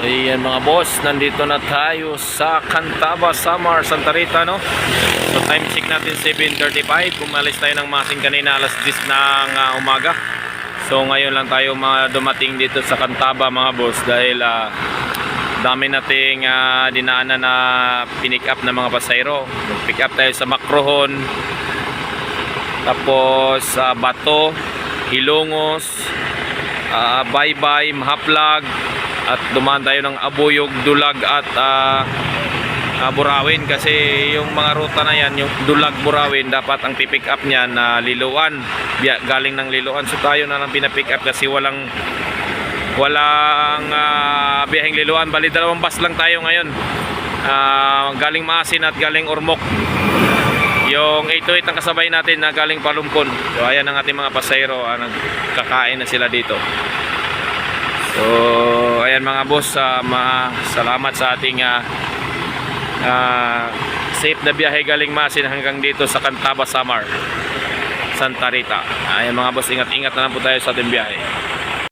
Ayan mga boss, nandito na tayo sa Cantaba, Samar, Santa Rita, no? So time check natin 7:35. Kumalis tayo ng Masing kanina alas 10 ng umaga. So ngayon lang tayo dumating dito sa Cantaba mga boss dahil dami nating dinaanan na pinick up na mga pasayro. Pick up tayo sa Macrohon, tapos Bato, Hilongos, Baybay, Mahaplag, at dumaan tayo ng Abuyog, Dulag at Burawin, kasi yung mga ruta na yan, yung Dulag, Burawin, dapat ang pipick up niyan na Liloan, galing ng Liloan. So tayo na lang pinapick up kasi walang biyaheng Liloan. Bali dalawang bus lang tayo ngayon, galing Maasin at galing Ormoc. Yung 828 ang kasabay natin na galing Palumpon. So ayan ang ating mga pasayro, nagkakain na sila dito. So ayan mga boss, salamat sa ating safe na biyahe galing Masin hanggang dito sa Cantaba, Samar, Santa Rita. Ayan mga boss, ingat-ingat na lang po tayo sa ating biyahe.